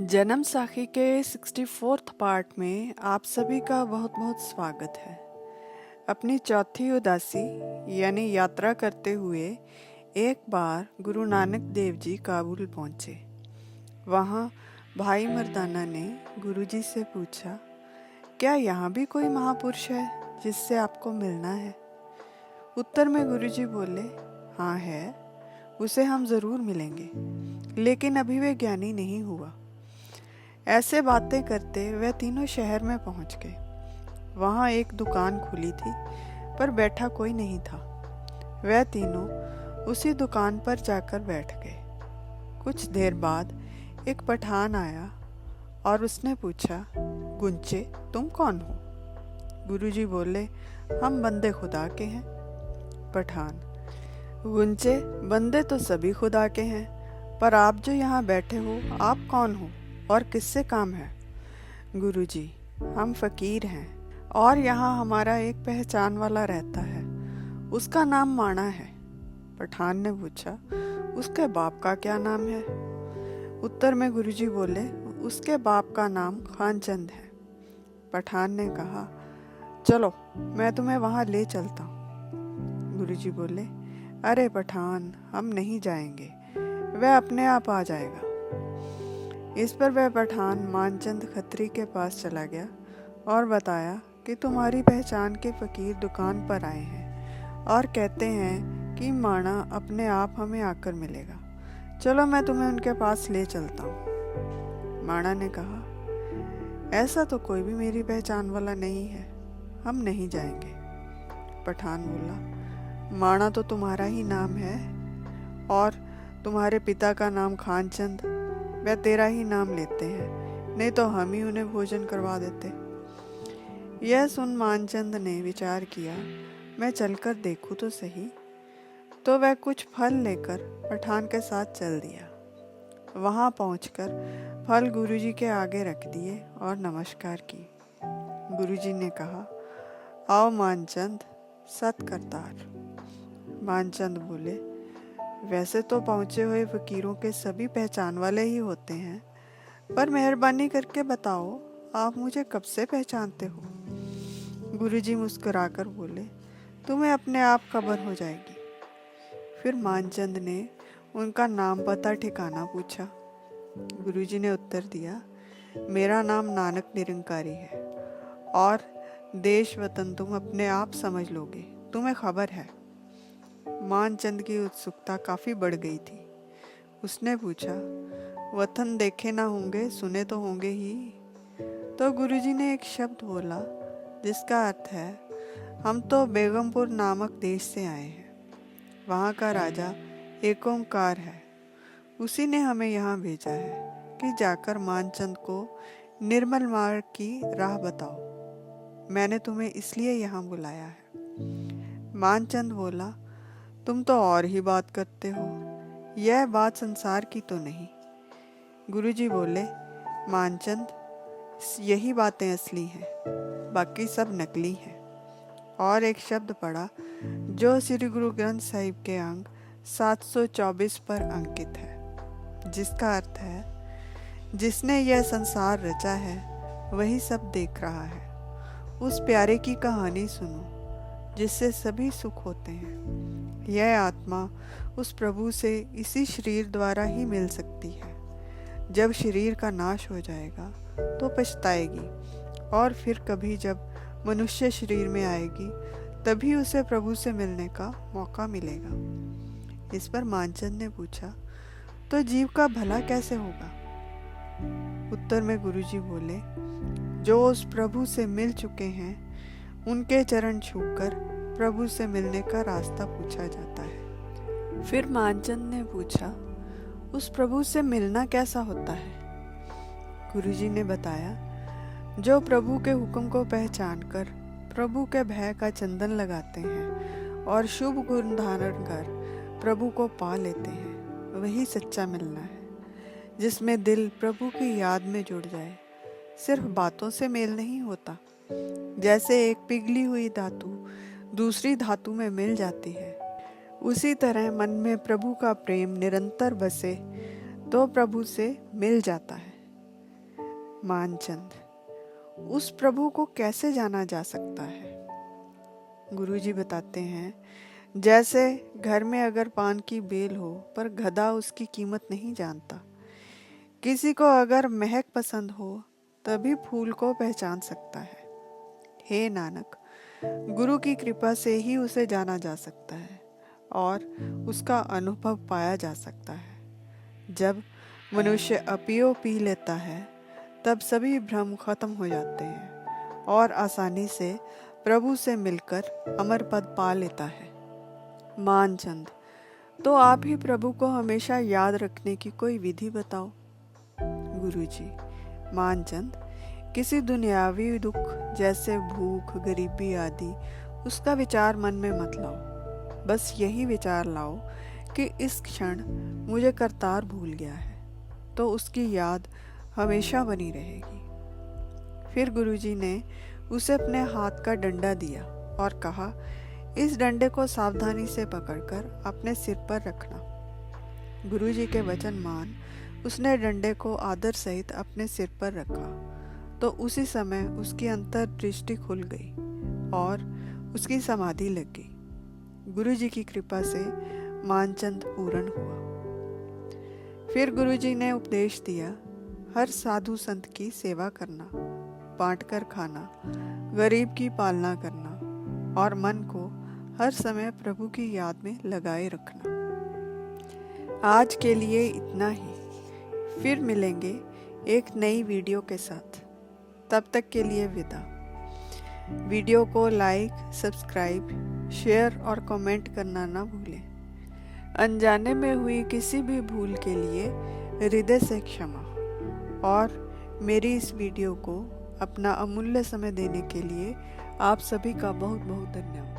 जन्म साखी के 64th पार्ट में आप सभी का बहुत बहुत स्वागत है। अपनी चौथी उदासी यानी यात्रा करते हुए एक बार गुरु नानक देव जी काबुल पहुँचे। वहाँ भाई मर्दाना ने गुरुजी से पूछा, क्या यहाँ भी कोई महापुरुष है जिससे आपको मिलना है? उत्तर में गुरुजी बोले, हाँ है, उसे हम ज़रूर मिलेंगे, लेकिन अभी वे ज्ञानी नहीं हुआ। ऐसे बातें करते वे तीनों शहर में पहुंच गए। वहां एक दुकान खुली थी, पर बैठा कोई नहीं था। वे तीनों उसी दुकान पर जाकर बैठ गए। कुछ देर बाद एक पठान आया और उसने पूछा, गुंचे, तुम कौन हो? गुरुजी बोले, हम बंदे खुदा के हैं। पठान, गुंचे, बंदे तो सभी खुदा के हैं, पर आप जो यहाँ बैठे हो, आप कौन हो और किससे काम है? गुरुजी, हम फकीर हैं और यहाँ हमारा एक पहचान वाला रहता है, उसका नाम माणा है। पठान ने पूछा, उसके बाप का क्या नाम है? उत्तर में गुरुजी बोले, उसके बाप का नाम खानचंद है। पठान ने कहा, चलो मैं तुम्हें वहाँ ले चलता हूँ। गुरुजी बोले, अरे पठान, हम नहीं जाएंगे, वह अपने आप आ जाएगा। इस पर वह पठान मानचंद खत्री के पास चला गया और बताया कि तुम्हारी पहचान के फकीर दुकान पर आए हैं और कहते हैं कि माणा अपने आप हमें आकर मिलेगा। चलो मैं तुम्हें उनके पास ले चलता हूँ। माणा ने कहा, ऐसा तो कोई भी मेरी पहचान वाला नहीं है, हम नहीं जाएंगे। पठान बोला, माणा तो तुम्हारा ही नाम है और तुम्हारे पिता का नाम खानचंद, वह तेरा ही नाम लेते हैं, नहीं तो हम ही उन्हें भोजन करवा देते। यह सुन मानचंद ने विचार किया, मैं चलकर देखूं तो सही। तो वह कुछ फल लेकर पठान के साथ चल दिया। वहां पहुंचकर फल गुरुजी के आगे रख दिए और नमस्कार की। गुरुजी ने कहा, आओ मानचंद, सत करतार। मानचंद बोले, वैसे तो पहुंचे हुए फकीरों के सभी पहचान वाले ही होते हैं, पर मेहरबानी करके बताओ, आप मुझे कब से पहचानते हो? गुरुजी मुस्कुराकर बोले, तुम्हें अपने आप खबर हो जाएगी। फिर मानचंद ने उनका नाम पता ठिकाना पूछा। गुरुजी ने उत्तर दिया, मेरा नाम नानक निरंकारी है और देश वतन तुम अपने आप समझ लोगे, तुम्हें खबर है। मानचंद की उत्सुकता काफी बढ़ गई थी। उसने पूछा, वतन देखे ना होंगे, सुने तो होंगे ही। तो गुरुजी ने एक शब्द बोला जिसका अर्थ है, हम तो बेगमपुर नामक देश से आए हैं। वहाँ का राजा एक ओंकार है, उसी ने हमें यहाँ भेजा है कि जाकर मानचंद को निर्मल मार्ग की राह बताओ। मैंने तुम्हें इसलिए यहाँ बुलाया है। मानचंद बोला, तुम तो और ही बात करते हो, यह बात संसार की तो नहीं। गुरुजी बोले, मानचंद, यही बातें असली हैं, बाकी सब नकली हैं। और एक शब्द पढ़ा जो श्री गुरु ग्रंथ साहिब के अंग 724 पर अंकित है, जिसका अर्थ है, जिसने यह संसार रचा है वही सब देख रहा है। उस प्यारे की कहानी सुनो जिससे सभी सुख होते हैं। यह आत्मा उस प्रभु से इसी शरीर द्वारा ही मिल सकती है। जब शरीर का नाश हो जाएगा तो पछताएगी और फिर कभी जब मनुष्य शरीर में आएगी तभी उसे प्रभु से मिलने का मौका मिलेगा। इस पर मानचंद ने पूछा, तो जीव का भला कैसे होगा? उत्तर में गुरुजी बोले, जो उस प्रभु से मिल चुके हैं उनके चरण छूकर प्रभु से मिलने का रास्ता पूछा जाता है। फिर मानचंद ने पूछा, उस प्रभु से मिलना कैसा होता है? गुरुजी ने बताया, जो प्रभु के हुक्म को पहचान कर प्रभु के भय का चंदन लगाते हैं और शुभ गुण धारण कर प्रभु को पा लेते हैं, वही सच्चा मिलना है, जिसमें दिल प्रभु की याद में जुड़ जाए। सिर्फ बातों से मेल नहीं होता। जैसे एक पिघली हुई धातु दूसरी धातु में मिल जाती है, उसी तरह मन में प्रभु का प्रेम निरंतर बसे तो प्रभु से मिल जाता है। मानचंद, उस प्रभु को कैसे जाना जा सकता है? गुरुजी बताते हैं, जैसे घर में अगर पान की बेल हो पर गधा उसकी कीमत नहीं जानता, किसी को अगर महक पसंद हो तभी फूल को पहचान सकता है। हे नानक, गुरु की कृपा से ही उसे जाना जा सकता है और उसका अनुभव पाया जा सकता है। जब मनुष्य अपियो पी लेता है तब सभी भ्रम खत्म हो जाते हैं और आसानी से प्रभु से मिलकर अमर पद पा लेता है। मानचंद, तो आप ही प्रभु को हमेशा याद रखने की कोई विधि बताओ। गुरुजी, मानचंद, किसी दुनियावी दुख जैसे भूख, गरीबी आदि उसका विचार मन में मत लाओ। बस यही विचार लाओ कि इस क्षण मुझे करतार भूल गया है, तो उसकी याद हमेशा बनी रहेगी। फिर गुरुजी ने उसे अपने हाथ का डंडा दिया और कहा, इस डंडे को सावधानी से पकड़कर अपने सिर पर रखना। गुरुजी के वचन मान उसने डंडे को आदर सहित अपने सिर पर रखा, तो उसी समय उसकी अंतर्दृष्टि खुल गई और उसकी समाधि लग गई। गुरुजी की कृपा से मानचंद पूर्ण हुआ। फिर गुरुजी ने उपदेश दिया, हर साधु संत की सेवा करना, बांटकर खाना, गरीब की पालना करना और मन को हर समय प्रभु की याद में लगाए रखना। आज के लिए इतना ही। फिर मिलेंगे एक नई वीडियो के साथ। तब तक के लिए विदा। वीडियो को लाइक, सब्सक्राइब, शेयर और कमेंट करना ना भूलें। अनजाने में हुई किसी भी भूल के लिए हृदय से क्षमा। और मेरी इस वीडियो को अपना अमूल्य समय देने के लिए आप सभी का बहुत बहुत धन्यवाद।